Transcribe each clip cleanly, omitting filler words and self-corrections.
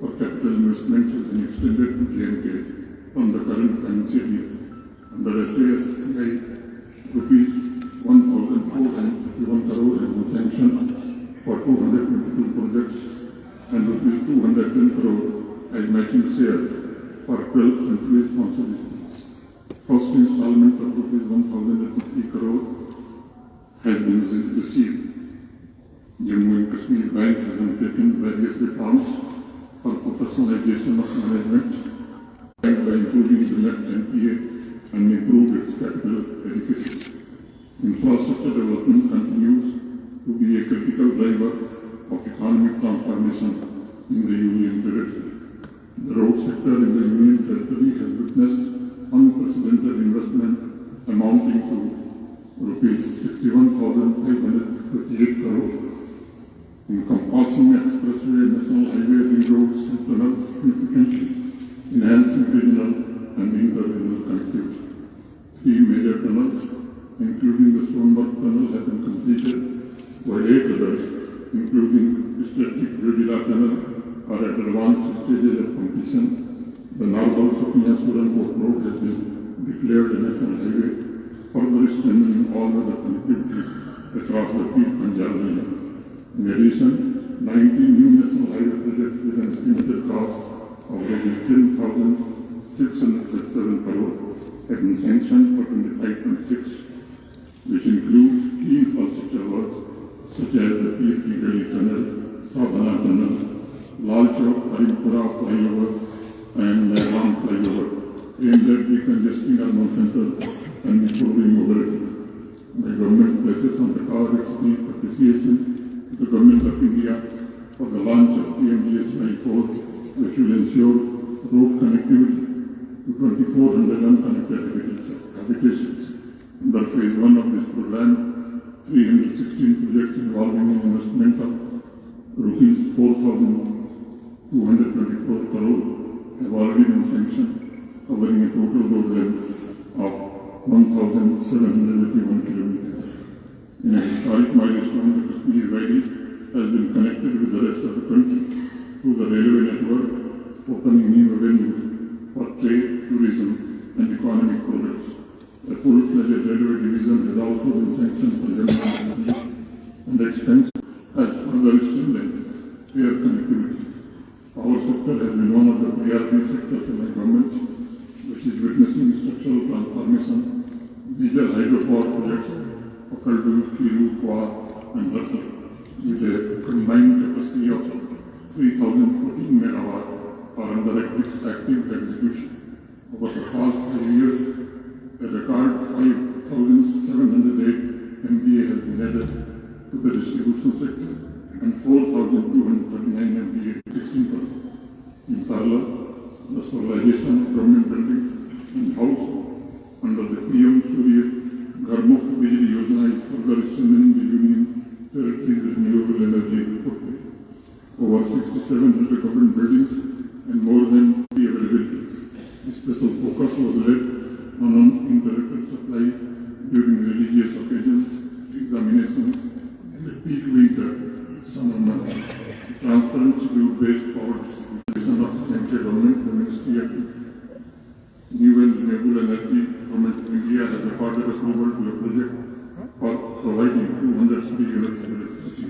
for capital investment has been extended to J&K from the current financial year. Under SASCI, rupees 1,451 crore has been sanctioned for 222 projects and rupees 210 crore as matching share for 12 centrally sponsored schemes. First installment of rupees 1,083 crore has been received. Jammu and Kashmir Bank has undertaken various reforms for professionalization of management and by improving the net NPA and improve its capital adequacy. Infrastructure development continues to be a critical driver of economic transformation in the Union Territory. The road sector in the Union Territory has witnessed unprecedented investment amounting to rupees 61,558 crore, encompassing expressway, national highway, ring roads and tunnels, significantly enhancing regional and inter-regional connectivity. 3 major tunnels, including the Stoneberg Tunnel, have been completed, while 8 others, including Strategic Jodhila Tunnel, are at advanced stages of completion. The Narwal-Sopia-Suranpur Road has been declared a national highway, further strengthening all other connectivity across the Pir-Panjal region. In addition, 19 new national highway projects with an estimated cost of ₹10,637 crore have been sanctioned for 25-26, which includes key infrastructure works such as the Pir-Ki Tunnel, Sadhana Tunnel, Lal Chowk, Harimpura flyover and Mehran flyover, aimed at decongesting urban centers and improving mobility. The government places on the card its deep appreciation to the Government of India for the launch of PMDS-94, which will ensure road connectivity to 2,400 unconnected habitations. Under phase 1 of this program, 316 projects involving an investment of rupees 4,224 crore have already been sanctioned, covering a total road length of 1,781 kilometers. In a historic milestone, the Kashmir Valley has been connected with the rest of the country through the railway network, opening new avenues for trade, tourism and economic progress. A full-fledged railway division has also been sanctioned for Jammu and Kashmir, and expense has further strengthened air connectivity. Our sector has been one of the priority sectors in the government, which is witnessing structural transformation. Major hydropower projects occurred in Kiru, Kwa and Bharat, with a combined capacity of 3,014 megawatt are under active execution. Over the past 5 years, a record 5,708 MVA has been added to the distribution sector and 4,239 MVA, 16%. In parallel, the solarization of government buildings and houses under the PM Surya Ghar Muft Bijli Yojana is further strengthening the Union Territory's renewable energy footprint. Over 6700 government buildings and more than 3 availabilities. A special focus was laid on uninterrupted supply during religious occasions, examinations, and the peak winter summer months. Transparent schedule-based power distribution of the central government, the Ministry of New and Renewable Energy, Government of India has accorded approval to a project for providing 200 city units of electricity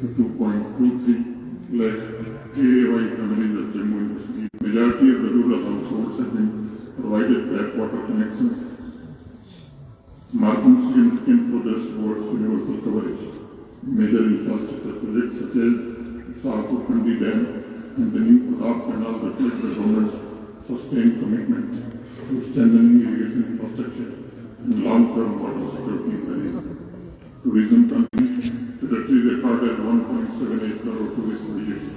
to 2.23 lakh KAY families of Jammu and Kashmir. Majority of the rural households have been provided tap water connections, marking significant progress towards universal coverage. Major infrastructure projects such as the Sahapur-Kandi Dam and the new Pratap Canal reflect the government's sustained commitment to strengthening irrigation infrastructure and long-term water security in the region. Tourism continues. Territory recorded 1.78 crore tourist visits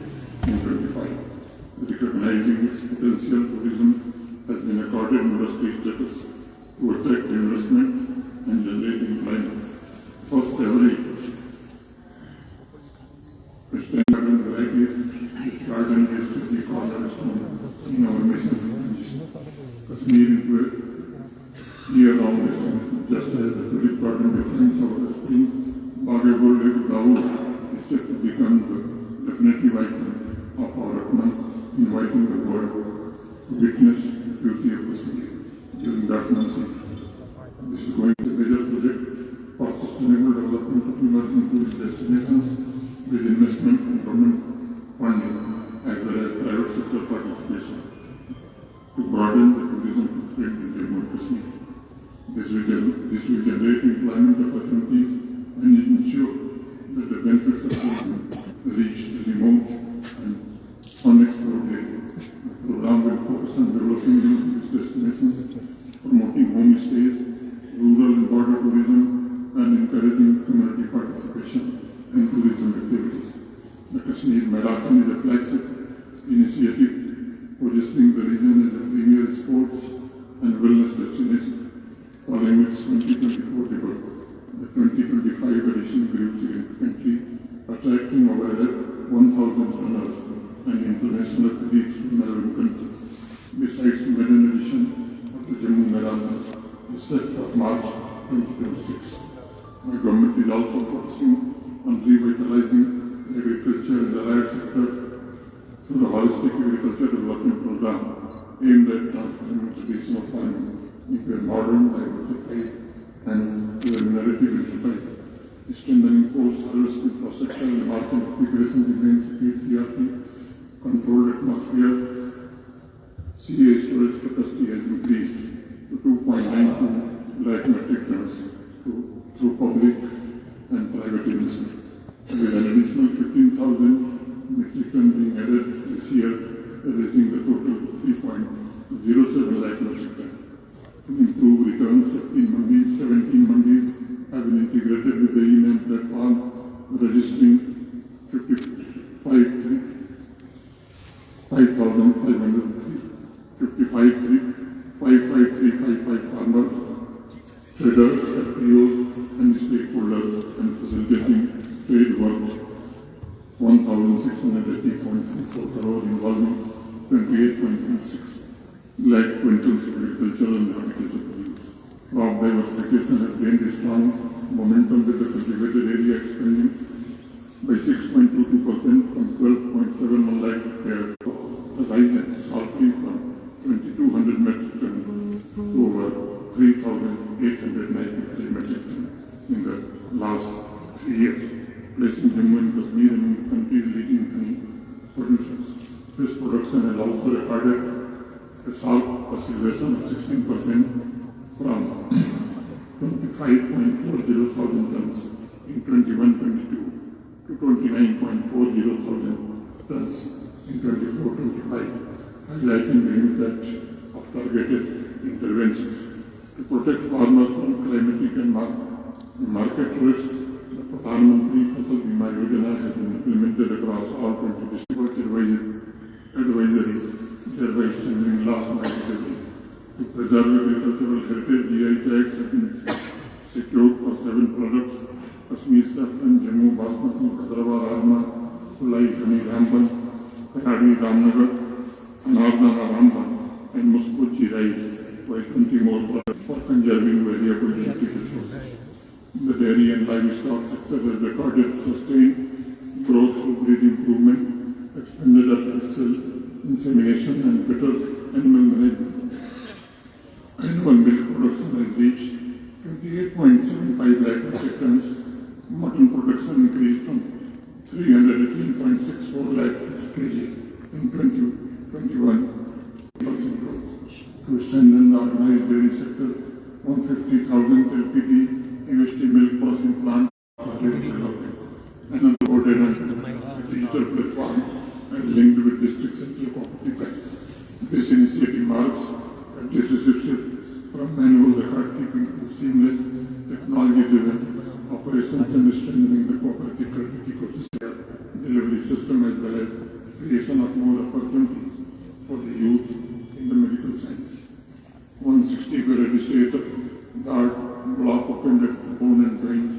in 25. Recognizing its potential, tourism has been accorded industry status to attract investment and generate employment. First ever Western garden varieties, this garden is to be cornerstone in our mission. Kashmir into a year-round destination, just as the tulip garden defines our spring. Bagabul Dawood is set to become the definitive icon of our month. inviting the world to witness the beauty of Kashmir during that monsoon. This is going to be a major project for sustainable development of emerging tourist destinations with investment and government funding as well as private sector participation to broaden the tourism footprint in Jammu and Kashmir. This will generate employment opportunities and ensure that the benefits of tourism reach the remote and unexplored areas. The program will focus on developing new tourist destinations, promoting homestays, rural and border tourism, and encouraging community participation in tourism activities. The Kashmir Marathon is a flagship initiative positioning the region as a premier sports and wellness destination. Following its 2024 debut, the 2025 edition grew significantly, attracting over 1,000 runners and international athletes from 11 countries. Besides the maiden edition of the Jammu Marathon is set for March 2026. My government is also focusing on revitalizing agriculture in the allied sector through the holistic agriculture development program aimed at transforming traditional farming into a modern, diversified and remunerative enterprise. Strengthening post-harvest infrastructure and market integration remains a key priority. Controlled atmosphere CA storage capacity has increased to 2.92 lakh metric tons through public and private investment, with an additional 15,000 metric tons being added this year, raising the total 3.07 lakh metric tons. To improve returns, 17 mandis have been integrated with the e-NAM platform, registering 5,555 farmers, traders, FPOs, and stakeholders, and facilitating trade work 1,680.34 crore involving 28.26 lakh quintals of agricultural and horticultural produce. Crop diversification has gained a strong momentum with the cultivated area expanding by 6.22% from 12.71 lakh hectares. The rise in salary from 2,200 metric tons to over 3,893 metric tons in the last 3 years, placing Jammu and Kashmir among the country's leading honey producers. This production has also recorded a salt acceleration of 16% from 25.40 thousand tons in 21-22 to 29.40 thousand tons in 24-25, highlighting the impact of targeted interventions. To protect farmers from climatic and market risks, the Pradhan Mantri Fasal Bima Yojana has been implemented across all 20 district advisories, thereby strengthening last mile delivery. To preserve agricultural heritage, GI tags have been secured for 7 products: Kashmir saffron, Jammu basmati, Kadrawa Rajma, Kulai Honey Ramban, Pahari Ramnagar, Anardana Ramban, and Muskuchi rice, while 20 more products for conserving variable genetic resources. The dairy and livestock sector has recorded sustained growth through breed improvement, expanded artificial insemination, and better animal management. Annual milk production has reached 28.75 lakh metric tons. Mutton production increased from 318.64 lakh kg in 2021, growth. To strengthen the organized dairy sector, 150,000 LPG UST milk processing plant for dairy development. Another order on a digital platform and linked with district central cooperative banks. This initiative marks a decisive shift from manual record keeping to seamless technology-driven operations and strengthening the cooperative credit ecosystem delivery system, as well as creation of more opportunities for the youth in the medical science. 160-bedded state-of-the-art block opened at Bone and Joint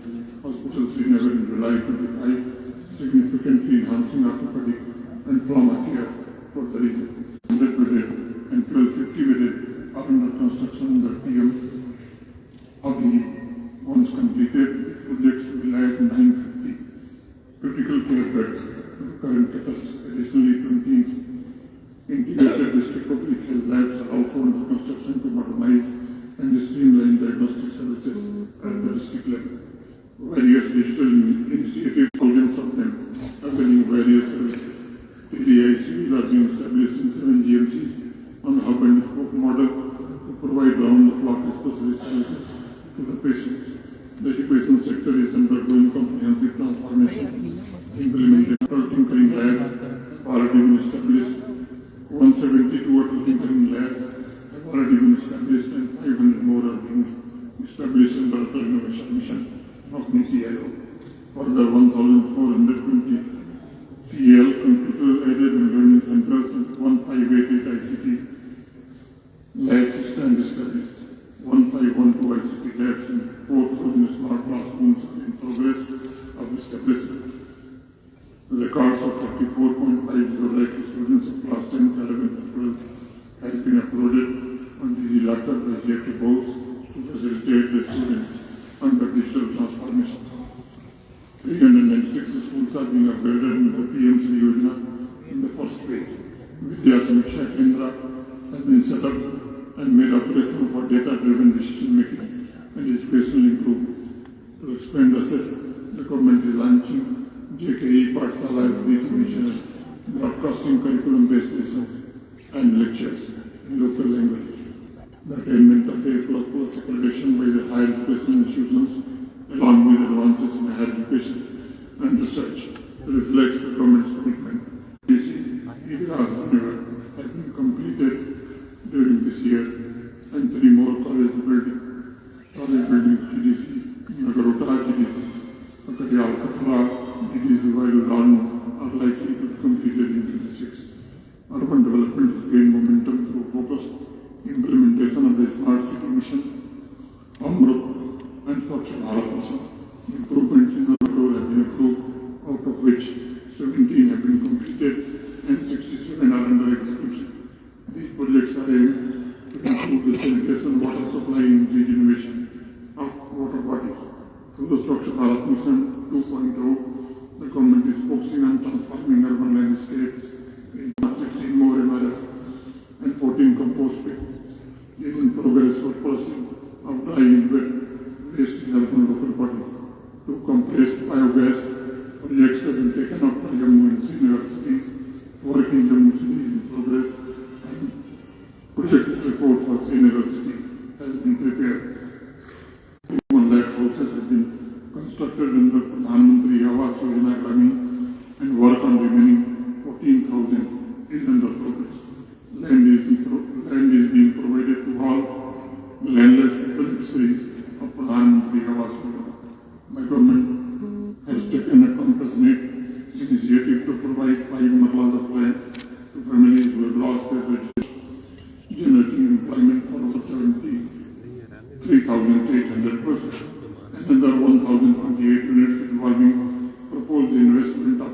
Hospital Sinha in July 25, significantly enhancing orthopedic and trauma care for the region. 100-bedded and 1250-bedded are under construction under PM Abhi. Once completed, projects will add 950 critical care beds to the current capacity. Additionally, 20 for Speach. Vidya Samiksha Kendra has been set up and made operational for data-driven decision making and educational improvements. To expand access, the government is launching JKE Pathshala Education broadcasting curriculum-based lessons and lectures in local language. The attainment of A++ accreditation by the higher education institutions, along with advances in higher education and research, reflects the government's commitment. Has been completed during this year, and 3 more college buildings, GDC, Nagarota GDC, Akadiyal Katla, GDC Vairudan are likely to be completed in 26. Urban development has gained momentum through focused implementation of the Smart City Mission, Amrut and Swachh Bharat Mission. Improvements in the road have been approved, out of which 17 have been completed and 67 are under execution. These projects are aimed to improve the sanitation, water supply and regeneration of water bodies. Through the Swachh Bharat Mission 2.0, the government is focusing on transforming urban landscapes in 16 more MRF and 14 compost pits. Is in progress for processing of dry and wet waste in urban local bodies. 2 compressed biogas projects have been taken up by Jammu and Sinha cities. Work in Jammu city is in progress and project report for Sinha city has been prepared. 1 lakh houses have been constructed under Pradhan Mantri Awaz grameen and work on remaining 14,000 is under progress. Land is being provided to all landless beneficiaries of Pradhan Mantri Awaz Yojana. My government has taken a compassionate initiative to provide 5 marlas of land to families who have lost their registration, generating employment for over 73,800 persons. Another 1,028 units involving proposed investment of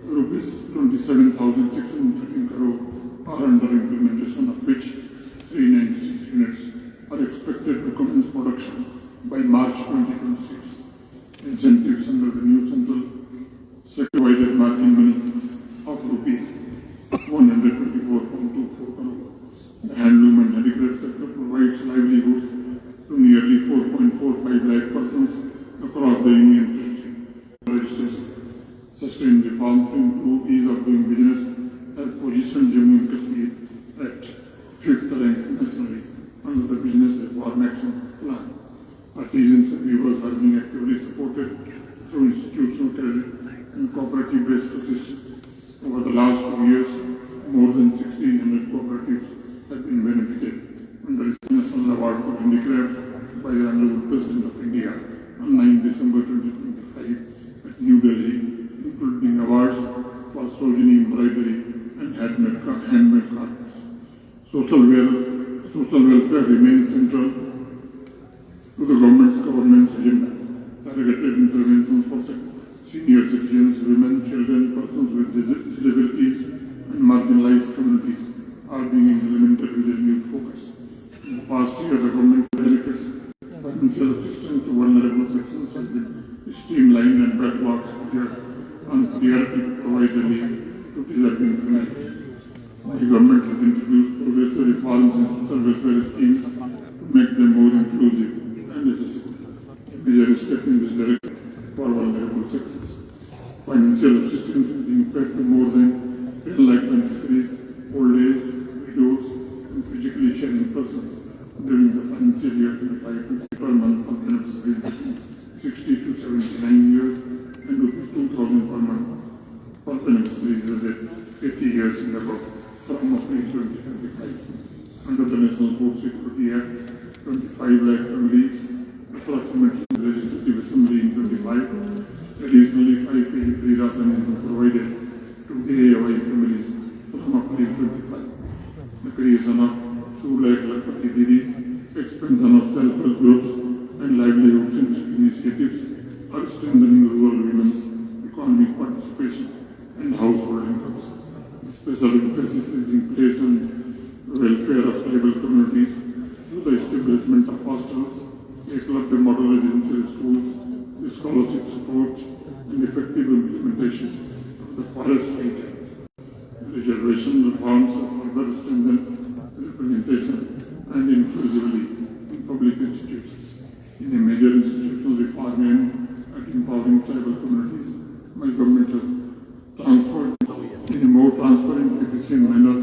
rupees 27,613 crore are under implementation, of which 396 units are expected to commence production by March 2026. Incentives under the new central sector-wide margin money of rupees 124.24 crore. The handloom and handicraft sector provides livelihoods to nearly 4.45 lakh persons across the Union Territory. Sustained reforms to improve ease of doing business have positioned Jammu and Kashmir at 5th rank nationally under the Business Reform Action Plan. Artisans and weavers are being actively supported through institutional credit and cooperative-based assistance. Over the last 2 years, more than 1,600 cooperatives have been benefited under the National Award for Handicraft by the Honorable President of India on 9 December 2025 at New Delhi, including awards for Sarojini embroidery and handmade carpets. Social welfare remains central to the government's governance agenda. Targeted interventions for senior citizens, women, children, persons with disabilities and marginalized communities are being implemented with a renewed focus. In the past year, the government benefits financial assistance to vulnerable sections has been streamlined and backlogs on priority to provide relief to deserving families. The government has introduced progressive reforms in social welfare schemes to make them more inclusive and accessible. A major step in this direction for vulnerable sections. Financial assistance is being paid to more than 10 lakh beneficiaries, old age, widows, and physically challenged persons during the financial year 25 per month for beneficiaries between 60 to 79 years and ₹2,000 per month for beneficiaries aged 80 years and above from April 2025. Under the National Food Security Act, 25 lakh families, approximately the Legislative Assembly in 25. Additionally, 5 kg free ration has been provided to DAY families from April 25. The creation of 2 lakh Lakpati Didis, expansion of self-help groups and livelihood initiatives are strengthening rural women's economic participation and household incomes. Special emphasis is being placed on the welfare of tribal communities through the establishment of hostels, a club model residential schools, the scholarship support, and effective implementation of the forest right. The national reforms have further strengthened representation and inclusivity in public institutions. In a major institutional reform aimed at empowering tribal communities, my government has transformed in a more transparent, efficient manner,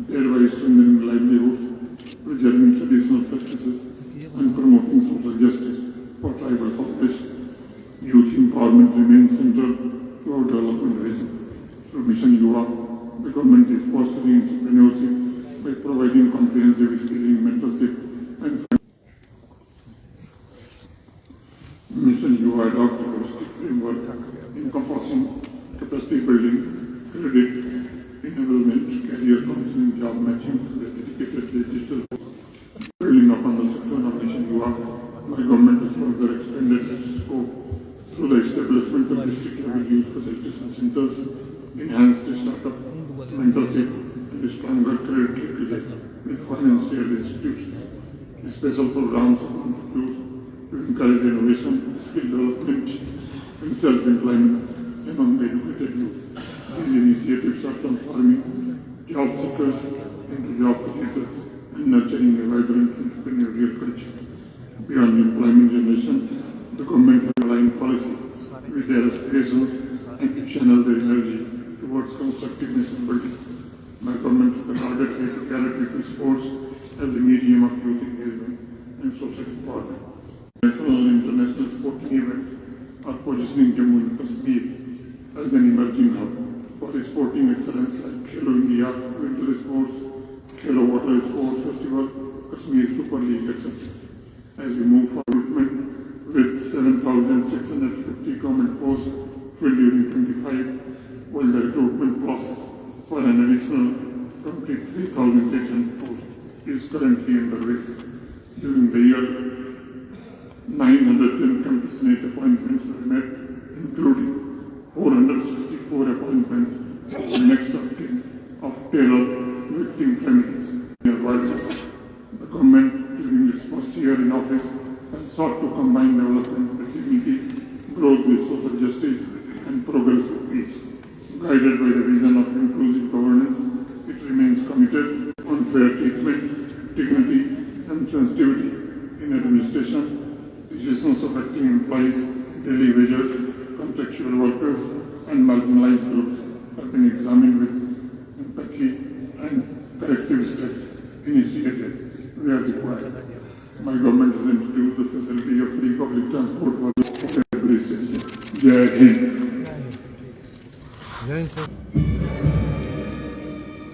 thereby strengthening livelihoods, preserving traditional practices, and promoting social justice for tribal population. Youth empowerment remains central to our development vision. Through Mission Yuva, the government is fostering entrepreneurship by providing comprehensive skilling, mentorship, and Mission Yuva adopts a holistic framework encompassing capacity building, credit, enablement, career counseling, job matching, with a dedicated digital building upon the success of Mission Yuva. My government has further expanded its scope through the establishment of district-level youth facilitation centers, enhanced startup mentorship, and stronger credit linkage with financial institutions. Special programs are introduced to encourage innovation, skill development, and self-employment among the educated youth. These initiatives are transforming job seekers into job creators and nurturing a vibrant entrepreneurial culture. Beyond employment generation, the government has aligned policies with their aspirations and to channel their energy towards constructive nation building. My government has regarded high-quality sports as a medium of youth engagement and social empowerment. National and international sporting events are positioning Jammu and Kashmir as an emerging hub for sporting excellence like Khelo India Winter Sports, Khelo Water Sports Festival, Kashmir Super League, etc. As we move forward with 7,650 government posts filled during 25, while the recruitment process for an additional 23,800 posts is currently underway. During the year, 910 compassionate appointments were made, including 464 appointments for the next of kin of terror victim families near violence. The government, during its first year in office, has sought to combine development with dignity, growth with social justice, and progress with peace. Guided by the vision of inclusive governance, it remains committed on fair treatment, dignity, and sensitivity in administration. Decisions affecting employees, daily wages, contractual workers, and marginalized groups have been examined with empathy and corrective steps initiated where required. My government has introduced the facility of free public transport for every citizen. Jai Hind.